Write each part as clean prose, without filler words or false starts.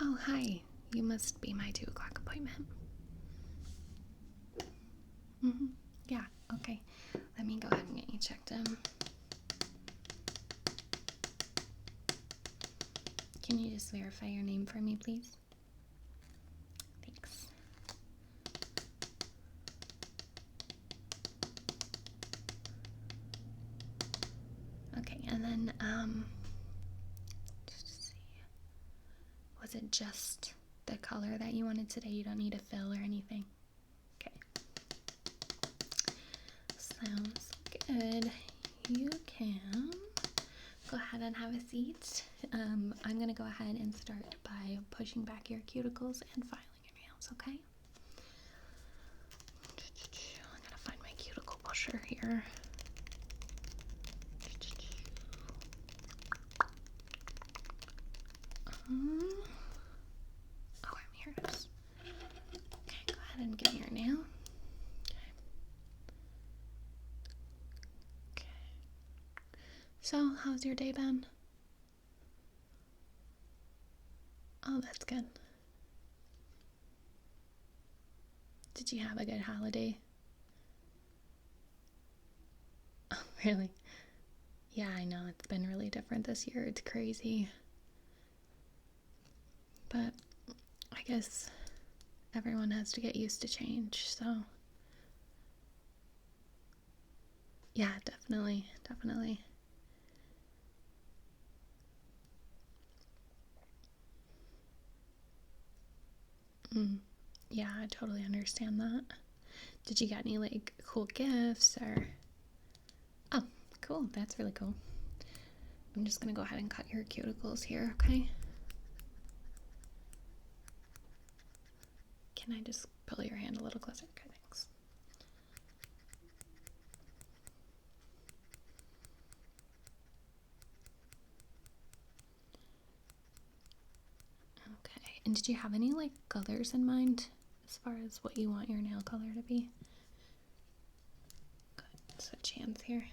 Oh, hi. You must be my 2 o'clock appointment. Yeah, okay. Let me go ahead and get you checked in. Can you just verify your name for me, please? Thanks. Okay, and then, let's see. Was it just the color that you wanted today? You don't need a fill or anything? Okay. Sounds good. You can go ahead and have a seat. I'm going to go ahead and start by pushing back your cuticles and filing your nails, okay? I'm going to find my cuticle pusher here. Here it is. Okay, go ahead and give me your nail. Okay. So, how's your day been? Oh, that's good. Did you have a good holiday? Oh, really? Yeah, I know. It's been really different this year. It's crazy. But I guess everyone has to get used to change, so. Yeah, definitely. Yeah, I totally understand that. Did you get any, like, cool gifts or? Oh, cool. That's really cool. I'm just gonna go ahead and cut your cuticles here, okay? Can I just pull your hand a little closer? Okay, thanks. Okay, and did you have any, like, colors in mind as far as what you want your nail color to be? Good, switch hands here.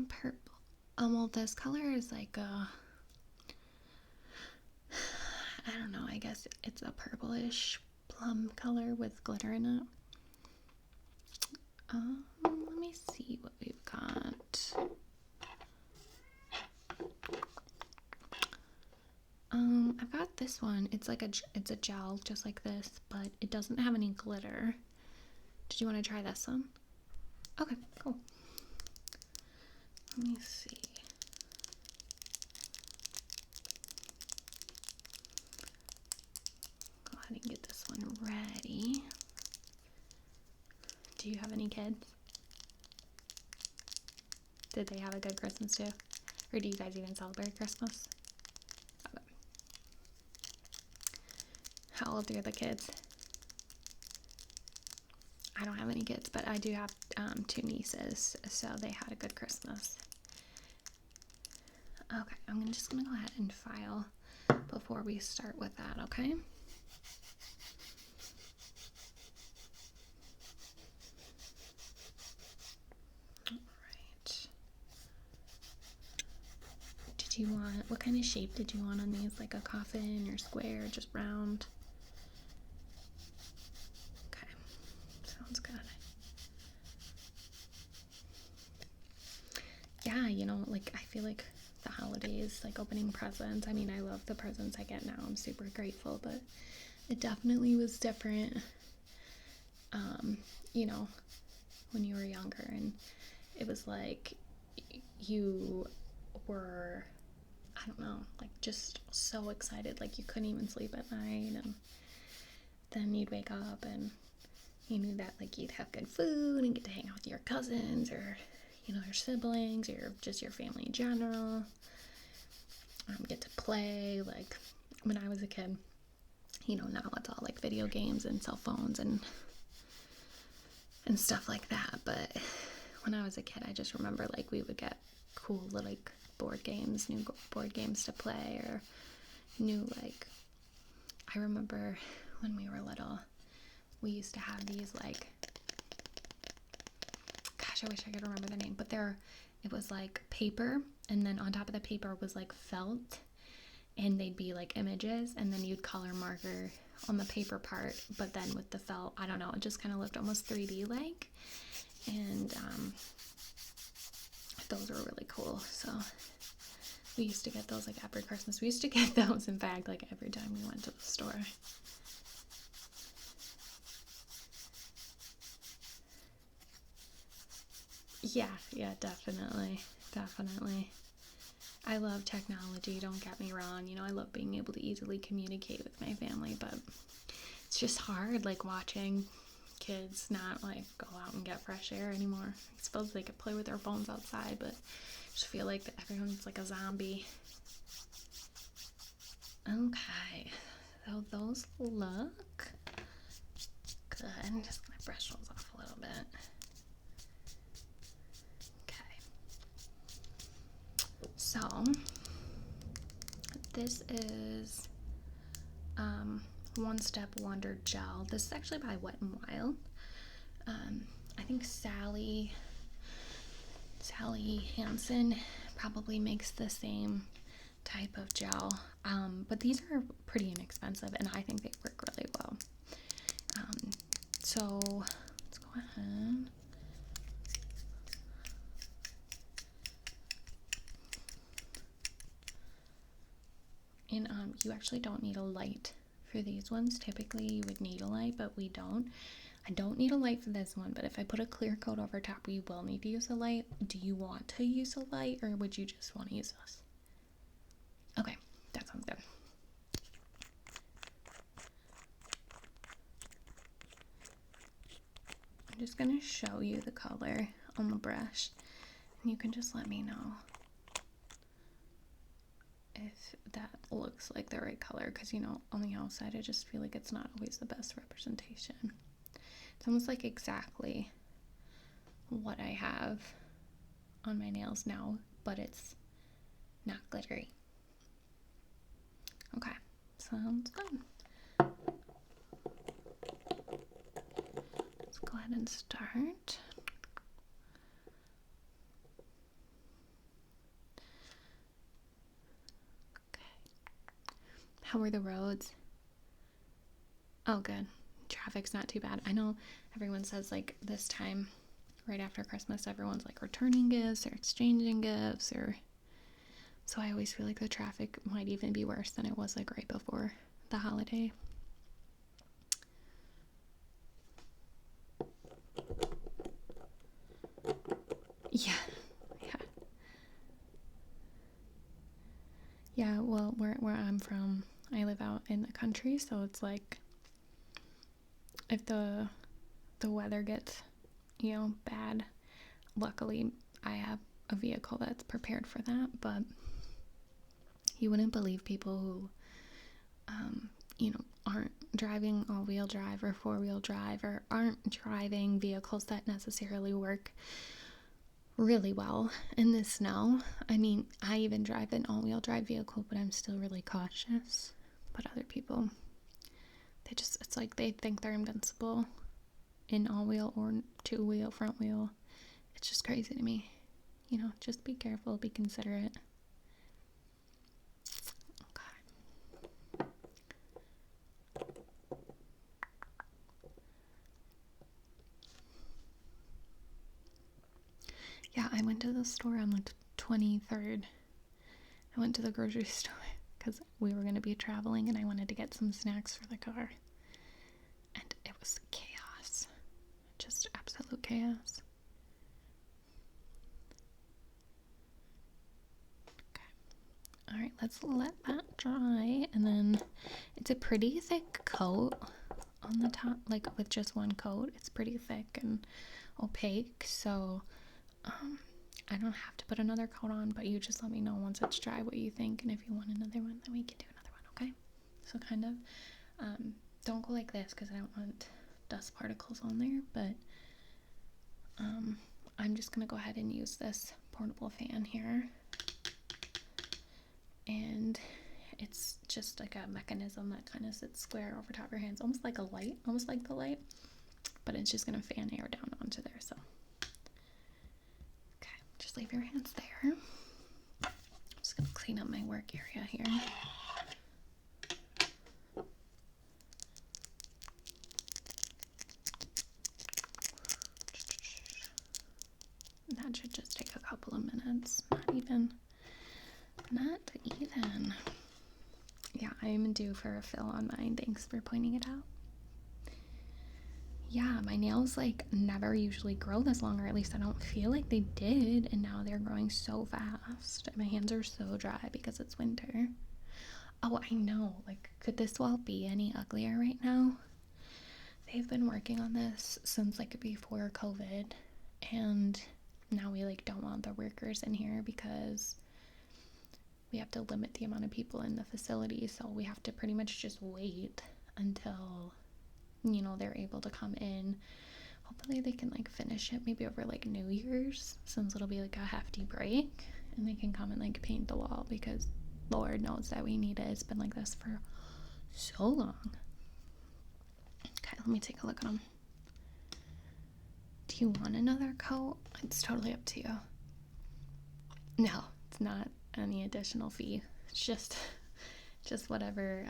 Purple. Well, this color is like a, I don't know, I guess it's a purplish plum color with glitter in it. Let me see what we've got. I've got this one. It's a gel just like this, but it doesn't have any glitter. Did you want to try this one? Okay, cool. Let me see. Go ahead and get this one ready. Do you have any kids? Did they have a good Christmas too? Or do you guys even celebrate Christmas? Okay. How old are the kids? I don't have any kids, but I do have 2 nieces, so they had a good Christmas. Okay, I'm just gonna go ahead and file before we start with that, okay? Alright. What kind of shape did you want on these? Like a coffin or square, just round? Okay, sounds good. Yeah, like I feel like the holidays, like opening presents. I mean, I love the presents I get now. I'm super grateful, but it definitely was different, when you were younger, and it was like you were, I don't know, like just so excited, like you couldn't even sleep at night, and then you'd wake up and you knew that like you'd have good food and get to hang out with your cousins or your siblings or just your family in general. Get to play. Like when I was a kid, now it's all like video games and cell phones and stuff like that. But when I was a kid, I just remember like we would get cool like board games, new board games to play, or new like I remember when we were little, we used to have these, like, gosh, I wish I could remember the name, but it was like paper, and then on top of the paper was like felt, and they'd be like images, and then you'd color marker on the paper part, but then with the felt, I don't know, it just kind of looked almost 3D like, and those were really cool. So we used to get those like every Christmas. We used to get those, in fact, like every time we went to the store. Yeah, definitely. I love technology, don't get me wrong. You know, I love being able to easily communicate with my family, but it's just hard, like, watching kids not, like, go out and get fresh air anymore. I suppose they could play with their phones outside, but I just feel like everyone's like a zombie. Okay, so those look good. I'm just gonna brush those off a little bit. So, this is One Step Wonder Gel. This is actually by Wet n Wild. I think Sally Hansen probably makes the same type of gel, but these are pretty inexpensive, and I think they work really well. So let's go ahead. And you actually don't need a light for these ones. Typically you would need a light, but we don't. I don't need a light for this one, but if I put a clear coat over top, we will need to use a light. Do you want to use a light, or would you just want to use this? Okay, that sounds good. I'm just going to show you the color on the brush, and you can just let me know if that looks like the right color, because, you know, on the outside I just feel like it's not always the best representation. It's almost like exactly what I have on my nails now, but it's not glittery. Okay, sounds good. Let's go ahead and start. How are the roads? Oh, good. Traffic's not too bad. I know everyone says, like, this time, right after Christmas, everyone's, like, returning gifts or exchanging gifts, or... So I always feel like the traffic might even be worse than it was, like, right before the holiday. Yeah. Yeah, well, where I'm from, I live out in the country, so it's like, if the weather gets, you know, bad, luckily I have a vehicle that's prepared for that. But you wouldn't believe people who, you know, aren't driving all-wheel drive or four-wheel drive, or aren't driving vehicles that necessarily work really well in the snow. I mean, I even drive an all-wheel drive vehicle, but I'm still really cautious. But other people, it's like they think they're invincible in all-wheel or two-wheel, front wheel. It's just crazy to me. You know, just be careful, be considerate. Okay. Yeah, I went to the store on the 23rd. I went to the grocery store because we were going to be traveling, and I wanted to get some snacks for the car. And it was chaos. Just absolute chaos. Okay. Alright, let's let that dry. And then it's a pretty thick coat on the top, like with just one coat. It's pretty thick and opaque, so I don't have to put another coat on, but you just let me know once it's dry what you think, and if you want another one, then we can do another one, okay? So kind of, don't go like this because I don't want dust particles on there, but I'm just going to go ahead and use this portable fan here, and it's just like a mechanism that kind of sits square over top of your hands, almost like a light, almost like the light, but it's just going to fan air down onto there. So, okay, just leave your hands there. I'm just going to clean up my work area here. That should just take a couple of minutes. Not even. Yeah, I'm due for a fill on mine. Thanks for pointing it out. Yeah, my nails like never usually grow this long, or at least I don't feel like they did, and now they're growing so fast. My hands are so dry because it's winter. Oh, I know. Like, could this wall be any uglier right now? They've been working on this since like before COVID, and now we like don't want the workers in here because we have to limit the amount of people in the facility, so we have to pretty much just wait until, you know, they're able to come in. Hopefully they can like finish it maybe over like New Year's, since it'll be like a hefty break, and they can come and like paint the wall, because Lord knows that we need it. It's been like this for so long. Okay, let me take a look at them. Do you want another coat? It's totally up to you. No, it's not any additional fee. It's just whatever,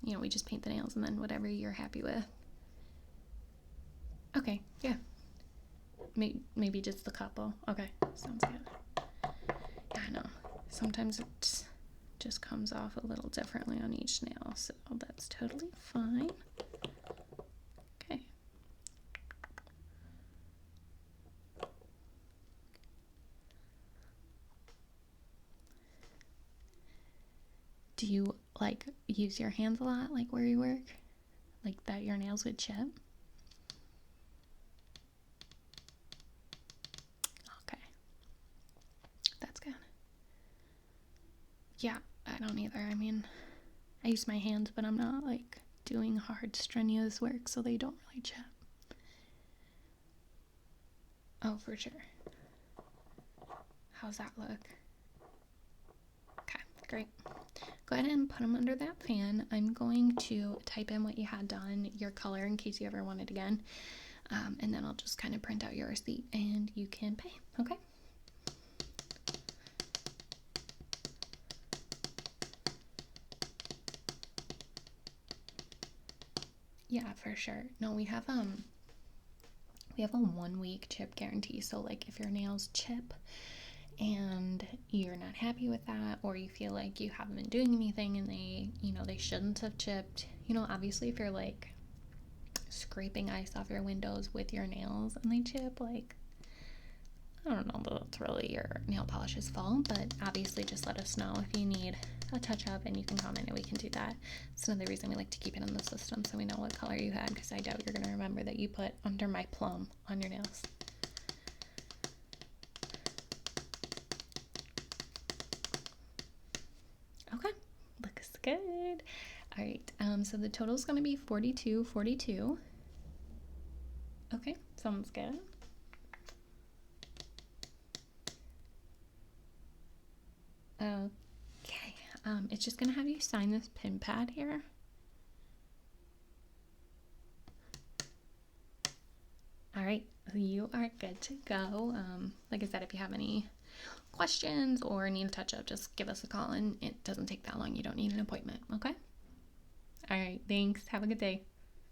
you know, we just paint the nails and then whatever you're happy with. Okay, yeah. Maybe just the couple. Okay, sounds good. Yeah, I know. Sometimes it just comes off a little differently on each nail, so that's totally fine. Okay. Do you like use your hands a lot, like where you work? Like that your nails would chip? Okay. That's good. Yeah, I don't either. I mean, I use my hands, but I'm not like doing hard, strenuous work, so they don't really chip. Oh, for sure. How's that look? Okay, great. Go ahead and put them under that fan. I'm going to type in what you had done, your color, in case you ever want it again. And then I'll just kind of print out your receipt and you can pay, okay? Yeah, for sure. No, we have a 1 week chip guarantee. So like if your nails chip and you're not happy with that, or you feel like you haven't been doing anything and they, you know, they shouldn't have chipped, you know, obviously if you're like scraping ice off your windows with your nails and they chip, like, I don't know that it's really your nail polish's fault, but obviously just let us know if you need a touch up and you can comment and we can do that. It's another reason we like to keep it in the system so we know what color you had, because I doubt you're going to remember that you put under my plum on your nails. Okay, looks good. All right, so the total is going to be $42.42. Okay, sounds good. Okay, it's just gonna have you sign this pin pad here. All right, you are good to go. Like I said, if you have any questions or need a touch up, just give us a call, and it doesn't take that long. You don't need an appointment, okay? All right, thanks. Have a good day.